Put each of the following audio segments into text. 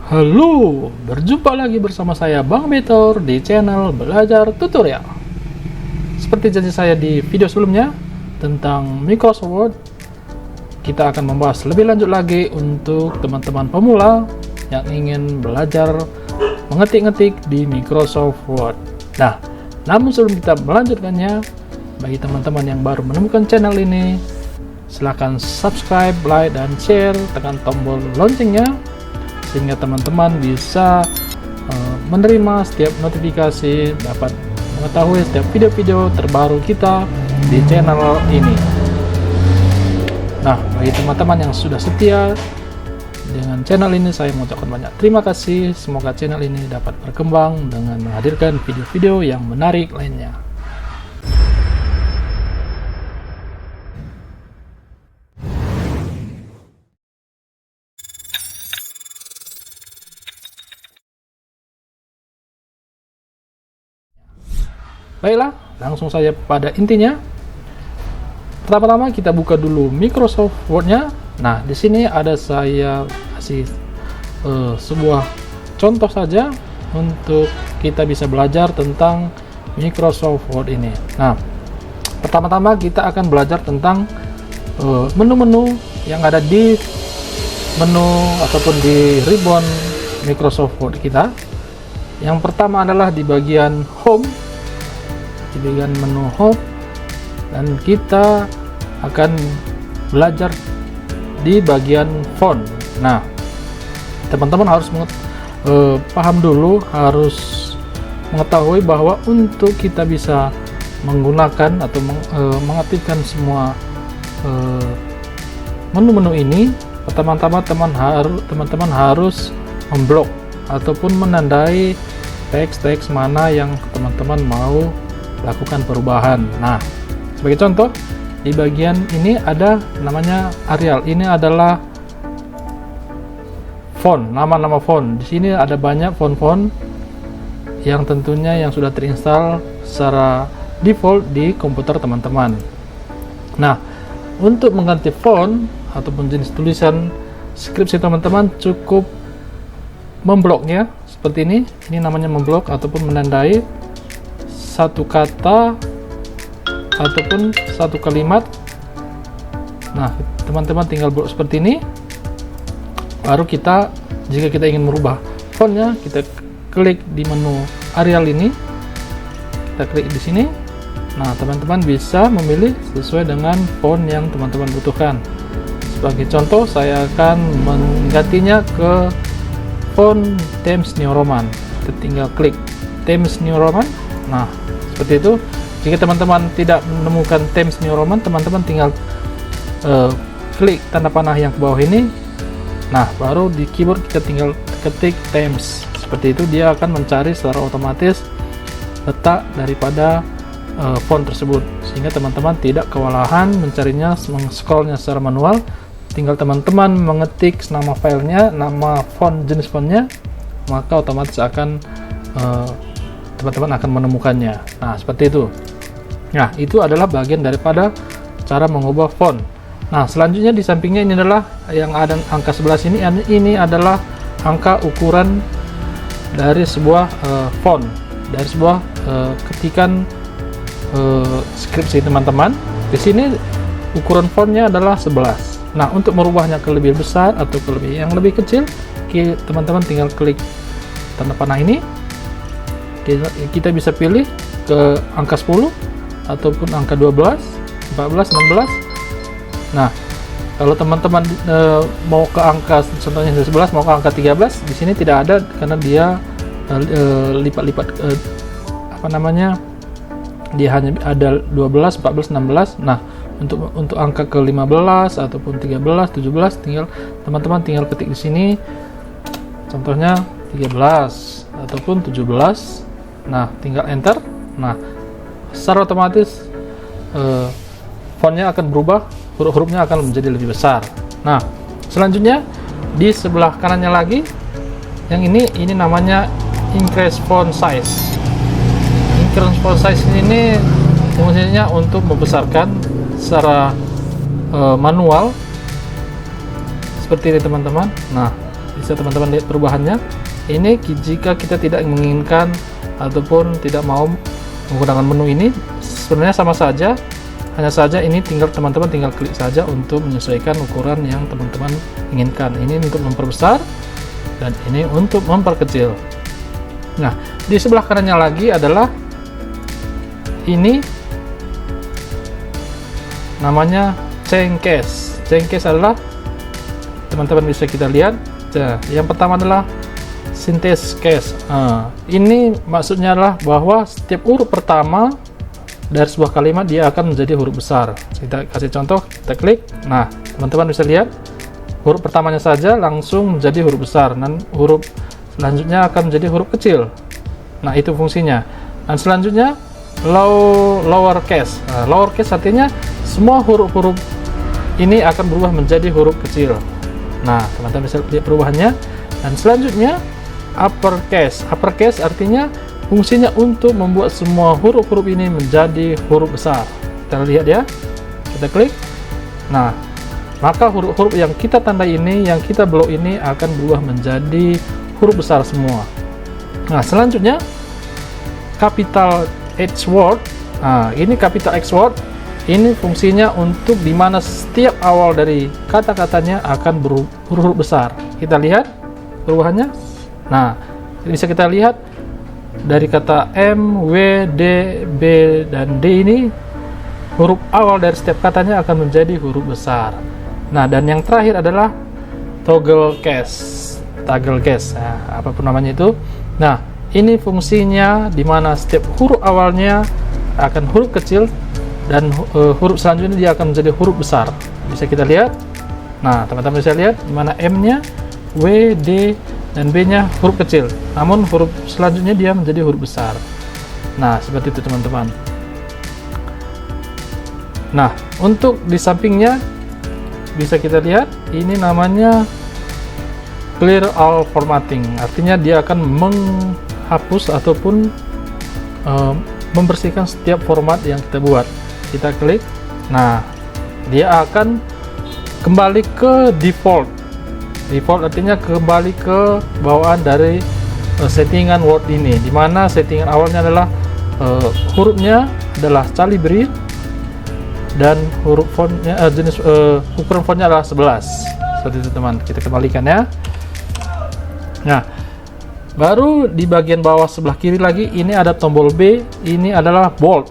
Halo, berjumpa lagi bersama saya Bang Betor di channel Belajar Tutorial. Seperti janji saya di video sebelumnya tentang Microsoft Word, kita akan membahas lebih lanjut lagi untuk teman-teman pemula yang ingin belajar mengetik-ngetik di Microsoft Word. Nah, namun sebelum kita melanjutkannya, bagi teman-teman yang baru menemukan channel ini, silahkan subscribe, like, dan share, tekan tombol loncengnya sehingga teman-teman bisa menerima setiap notifikasi, dapat mengetahui setiap video-video terbaru kita di channel ini. Nah, bagi teman-teman yang sudah setia dengan channel ini, saya mengucapkan banyak terima kasih. Semoga channel ini dapat berkembang dengan menghadirkan video-video yang menarik lainnya. Baiklah, langsung saja pada intinya. Pertama-tama kita buka dulu Microsoft Word-nya. Nah, di sini ada saya kasih sebuah contoh saja untuk kita bisa belajar tentang Microsoft Word ini. Nah, pertama-tama kita akan belajar tentang menu-menu yang ada di menu ataupun di ribbon Microsoft Word kita. Yang pertama adalah di bagian Home, di bagian menu Home, dan kita akan belajar di bagian font. Nah, teman-teman harus paham dulu, harus mengetahui bahwa untuk kita bisa menggunakan atau mengaktifkan semua menu-menu ini, pertama-tama teman-teman harus memblok ataupun menandai teks-teks mana yang teman-teman mau lakukan perubahan. Nah, sebagai contoh, di bagian ini ada namanya Arial. Ini adalah font, nama-nama font. Di sini ada banyak font-font yang tentunya yang sudah terinstall secara default di komputer teman-teman. Nah, untuk mengganti font ataupun jenis tulisan skripsi teman-teman, cukup membloknya seperti ini. Ini namanya memblok ataupun menandai satu kata ataupun satu kalimat. Nah, teman-teman tinggal blok seperti ini. Baru kita, jika kita ingin merubah fontnya, kita klik di menu Arial ini, kita klik di sini. Nah, teman-teman bisa memilih sesuai dengan font yang teman-teman butuhkan. Sebagai contoh, saya akan menggantinya ke font Times New Roman. Kita tinggal klik Times New Roman. Nah, seperti itu. Jika teman-teman tidak menemukan Times New Roman, teman-teman tinggal klik tanda panah yang ke bawah ini. Nah, baru di keyboard kita tinggal ketik Times. Seperti itu, dia akan mencari secara otomatis letak daripada font tersebut, sehingga teman-teman tidak kewalahan mencarinya, scrollnya secara manual. Tinggal teman-teman mengetik nama filenya, nama font, jenis fontnya, maka otomatis akan teman-teman akan menemukannya. Nah, seperti itu. Nah, itu adalah bagian daripada cara mengubah font. Nah, selanjutnya di sampingnya ini adalah yang ada angka 11 ini. Ini adalah angka ukuran dari sebuah font, dari sebuah ketikan skripsi teman-teman. Di sini ukuran fontnya adalah 11. Nah, untuk merubahnya ke lebih besar atau ke yang lebih kecil, teman-teman tinggal klik tanda panah ini. Kita bisa pilih ke angka 10 ataupun angka 12, 14, 16. Nah, kalau teman-teman mau ke angka, contohnya 11, mau ke angka 13, di sini tidak ada karena dia lipat-lipat dia hanya ada 12, 14, 16. Nah, untuk angka ke 15 ataupun 13, 17, teman-teman tinggal ketik di sini. Contohnya 13 ataupun 17. Nah, tinggal enter. Nah, secara otomatis fontnya akan berubah, huruf-hurufnya akan menjadi lebih besar. Nah, selanjutnya di sebelah kanannya lagi, yang ini namanya increase font size. Increase font size ini fungsinya untuk membesarkan secara manual seperti ini teman-teman. Nah, bisa teman-teman lihat perubahannya. Ini jika kita tidak menginginkan ataupun tidak mau menggunakan menu ini, sebenarnya sama saja, hanya saja ini teman-teman tinggal klik saja untuk menyesuaikan ukuran yang teman-teman inginkan. Ini untuk memperbesar dan ini untuk memperkecil. Nah, di sebelah kanannya lagi adalah ini namanya change case. Change case adalah, teman-teman bisa kita lihat. Nah, yang pertama adalah synthesis case. Ini maksudnya adalah bahwa setiap huruf pertama dari sebuah kalimat dia akan menjadi huruf besar. Kita kasih contoh, kita klik. Nah, teman-teman bisa lihat huruf pertamanya saja langsung menjadi huruf besar, dan huruf selanjutnya akan menjadi huruf kecil. Nah, itu fungsinya. Dan selanjutnya lower case. Lower case artinya semua huruf-huruf ini akan berubah menjadi huruf kecil. Nah, teman-teman bisa lihat perubahannya. Dan selanjutnya upper case. Upper case artinya fungsinya untuk membuat semua huruf-huruf ini menjadi huruf besar. Kita lihat ya, kita klik. Nah, maka huruf-huruf yang kita tandai ini, yang kita blok ini akan berubah menjadi huruf besar semua. Nah, selanjutnya capital H word. Nah, ini capital X word. Ini fungsinya untuk dimana setiap awal dari kata-katanya akan berhuruf besar. Kita lihat perubahannya. Nah, bisa kita lihat dari kata M, W, D, B, dan D ini, huruf awal dari setiap katanya akan menjadi huruf besar. Nah, dan yang terakhir adalah toggle case. Toggle case, nah, apapun namanya itu. Nah, ini fungsinya dimana setiap huruf awalnya akan huruf kecil, dan huruf selanjutnya dia akan menjadi huruf besar. Bisa kita lihat. Nah, teman-teman bisa lihat dimana M-nya, W, D, dan B-nya huruf kecil, namun huruf selanjutnya dia menjadi huruf besar. Nah, seperti itu teman-teman. Nah, untuk di sampingnya bisa kita lihat, ini namanya clear all formatting. Artinya dia akan menghapus ataupun membersihkan setiap format yang kita buat. Kita klik. Nah, dia akan kembali ke default. Default artinya kembali ke bawaan dari settingan Word ini, dimana settingan awalnya adalah hurufnya adalah Calibri dan huruf fontnya jenis ukuran fontnya adalah 11. Seperti itu teman, kita kembalikan ya. Nah, baru di bagian bawah sebelah kiri lagi ini ada tombol B. Ini adalah bold,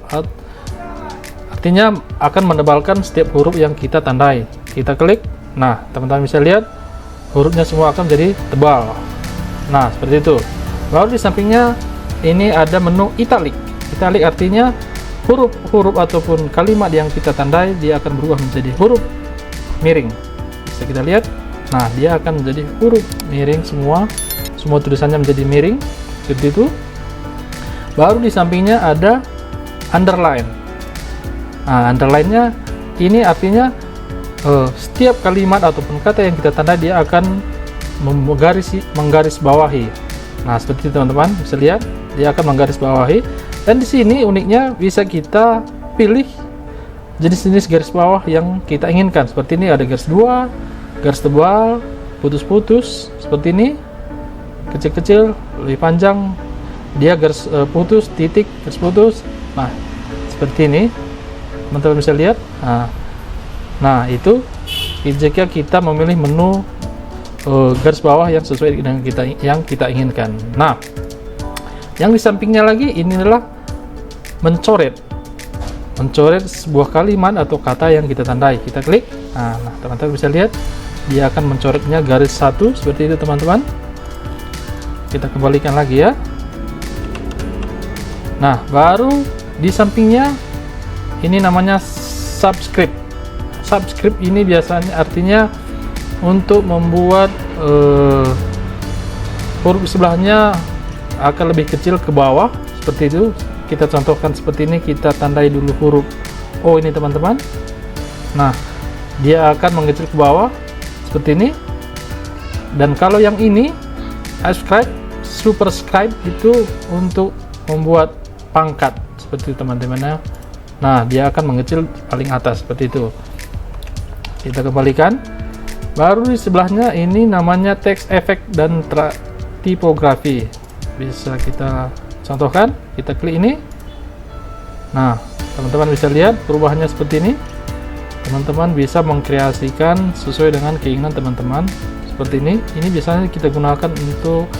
artinya akan menebalkan setiap huruf yang kita tandai. Kita klik. Nah, teman-teman bisa lihat hurufnya semua akan menjadi tebal. Nah, seperti itu. Lalu di sampingnya ini ada menu italic. Italic artinya huruf-huruf ataupun kalimat yang kita tandai dia akan berubah menjadi huruf miring. Bisa kita lihat. Nah, dia akan menjadi huruf miring semua tulisannya menjadi miring seperti itu. Baru di sampingnya ada underline. Nah, underline-nya ini artinya setiap kalimat ataupun kata yang kita tandai dia akan menggaris bawahi. Nah, seperti itu teman-teman bisa lihat, dia akan menggaris bawahi. Dan di sini uniknya bisa kita pilih jenis-jenis garis bawah yang kita inginkan. Seperti ini ada garis 2, garis tebal, putus-putus, seperti ini, kecil-kecil, lebih panjang, dia garis putus, titik, garis putus. Nah, seperti ini teman-teman bisa lihat. Nah, itu jika kita memilih menu garis bawah yang sesuai dengan yang kita inginkan. Nah, yang di sampingnya lagi ini adalah mencoret sebuah kalimat atau kata yang kita tandai. Kita klik. Nah, teman-teman bisa lihat dia akan mencoretnya garis 1 seperti itu teman-teman. Kita kembalikan lagi ya. Nah, baru di sampingnya ini namanya subscript. Subscript ini biasanya artinya untuk membuat huruf sebelahnya akan lebih kecil ke bawah seperti itu. Kita contohkan seperti ini, kita tandai dulu huruf O ini teman-teman. Nah, dia akan mengecil ke bawah seperti ini. Dan kalau yang ini superscribe itu untuk membuat pangkat seperti itu teman-teman ya. Nah, dia akan mengecil paling atas seperti itu. Kita kembalikan. Baru di sebelahnya ini namanya text effect dan tipografi. Bisa kita contohkan, kita klik ini. Nah, teman-teman bisa lihat perubahannya seperti ini. Teman-teman bisa mengkreasikan sesuai dengan keinginan teman-teman seperti ini. Ini biasanya kita gunakan untuk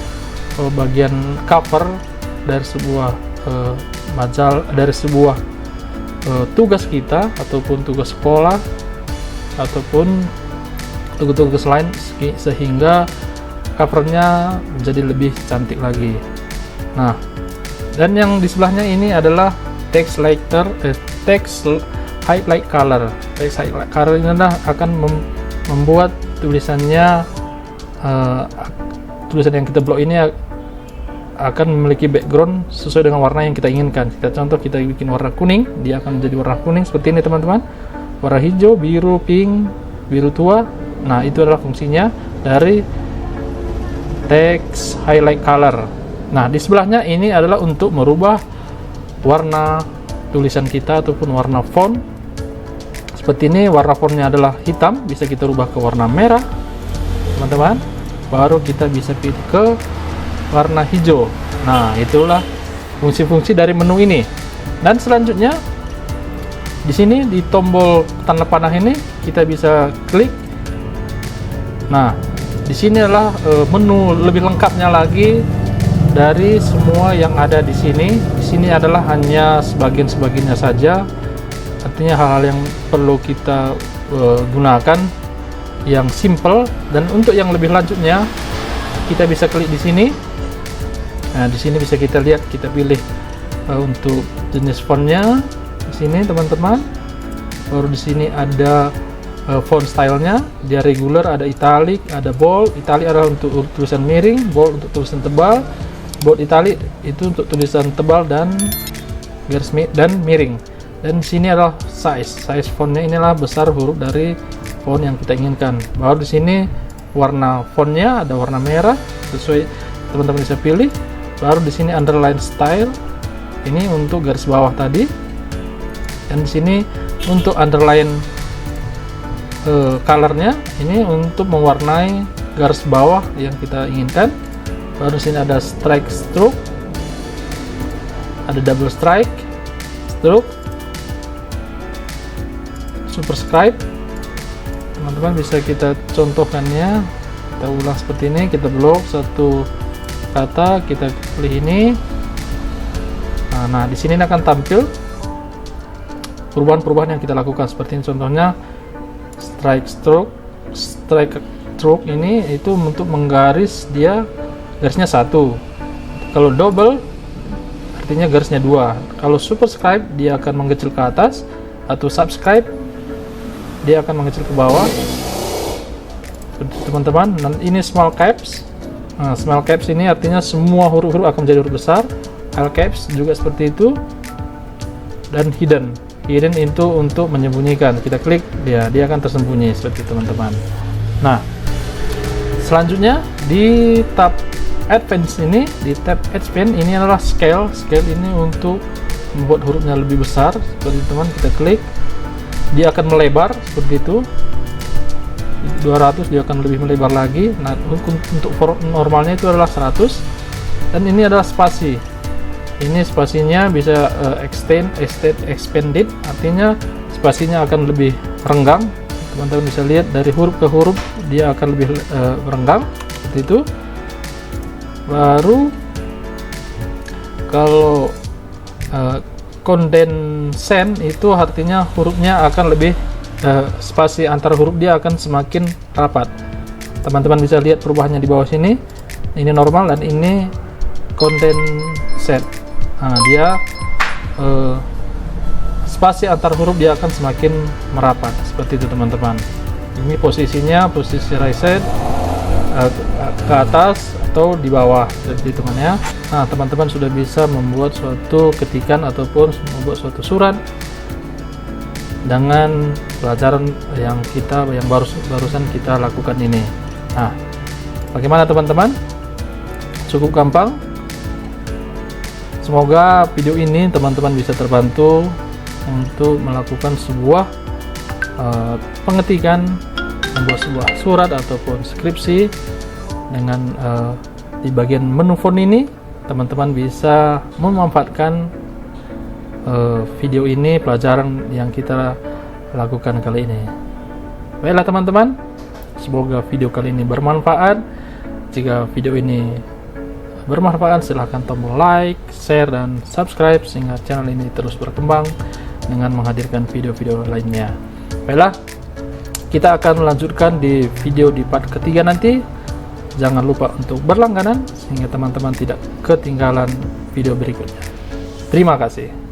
bagian cover dari sebuah majalah, dari sebuah tugas kita ataupun tugas sekolah ataupun tugas-tugas lain, sehingga covernya menjadi lebih cantik lagi. Nah, dan yang di sebelahnya ini adalah text highlight color. Text highlight color ini adalah akan membuat tulisannya, tulisan yang kita blok ini akan memiliki background sesuai dengan warna yang kita inginkan. Contoh, kita bikin warna kuning, dia akan menjadi warna kuning seperti ini teman-teman. Warna hijau, biru, pink, biru tua. Nah, itu adalah fungsinya dari text highlight color. Nah, di sebelahnya ini adalah untuk merubah warna tulisan kita ataupun warna font. Seperti ini, warna fontnya adalah hitam, bisa kita rubah ke warna merah teman-teman. Baru kita bisa pilih ke warna hijau. Nah, itulah fungsi-fungsi dari menu ini. Dan selanjutnya di sini di tombol tanda panah ini kita bisa klik. Nah, di sini adalah menu lebih lengkapnya lagi dari semua yang ada di sini. Di sini adalah hanya sebagian-sebagiannya saja. Artinya hal-hal yang perlu kita gunakan yang simple, dan untuk yang lebih lanjutnya kita bisa klik di sini. Nah, di sini bisa kita lihat, kita pilih untuk jenis fontnya di sini teman-teman. Baru di sini ada font stylenya, dia regular, ada italic, ada bold. Italic adalah untuk tulisan miring, bold untuk tulisan tebal, bold italic itu untuk tulisan tebal dan garis dan miring. Dan di sini adalah size fontnya, inilah besar huruf dari font yang kita inginkan. Baru di sini warna fontnya ada warna merah, sesuai teman-teman bisa pilih. Baru di sini underline style, ini untuk garis bawah tadi. Dan di sini untuk underline colornya, ini untuk mewarnai garis bawah yang kita inginkan. Baru di sini ada strike stroke, ada double strike stroke, superscribe. Teman-teman bisa kita contohkannya, kita ulang seperti ini. Kita blok satu kata, kita pilih ini. Nah, di sini akan tampil perubahan-perubahan yang kita lakukan seperti ini. Contohnya strike stroke ini itu untuk menggaris, dia garisnya satu. Kalau double artinya garisnya dua. Kalau superscribe dia akan mengecil ke atas, atau subscribe dia akan mengecil ke bawah teman-teman. Dan ini small caps. Nah, small caps ini artinya semua huruf-huruf akan menjadi huruf besar. All caps juga seperti itu. Dan hidden itu untuk menyembunyikan. Kita klik, dia akan tersembunyi seperti itu teman-teman. Nah, selanjutnya di tab advance ini, di tab advance ini adalah scale. Scale ini untuk membuat hurufnya lebih besar seperti itu teman. Kita klik, dia akan melebar seperti itu. 200 dia akan lebih melebar lagi. Nah, untuk normalnya itu adalah 100. Dan ini adalah spasi. Ini spasinya bisa expanded, artinya spasinya akan lebih renggang. Teman-teman bisa lihat dari huruf ke huruf dia akan lebih renggang seperti itu. Baru kalau condensation itu artinya hurufnya akan lebih spasi antar huruf dia akan semakin rapat. Teman-teman bisa lihat perubahannya di bawah sini. Ini normal dan ini condensate. Nah, dia spasi antar huruf dia akan semakin merapat seperti itu teman-teman. Ini posisinya posisi right side, ke atas atau di bawah seperti itu teman ya. Nah, teman-teman sudah bisa membuat suatu ketikan ataupun membuat suatu surat dengan pelajaran yang barusan kita lakukan ini. Nah, bagaimana teman-teman? Cukup gampang. Semoga video ini teman-teman bisa terbantu untuk melakukan sebuah pengetikan membuat sebuah surat ataupun skripsi dengan di bagian menu font ini, teman-teman bisa memanfaatkan video ini, pelajaran yang kita lakukan kali ini. Baiklah teman-teman, semoga video kali ini bermanfaat. Jika video ini bermanfaat, silahkan tombol like, share, dan subscribe sehingga channel ini terus berkembang dengan menghadirkan video-video lainnya. Baiklah, kita akan melanjutkan di video di part ketiga nanti. Jangan lupa untuk berlangganan sehingga teman-teman tidak ketinggalan video berikutnya. Terima kasih.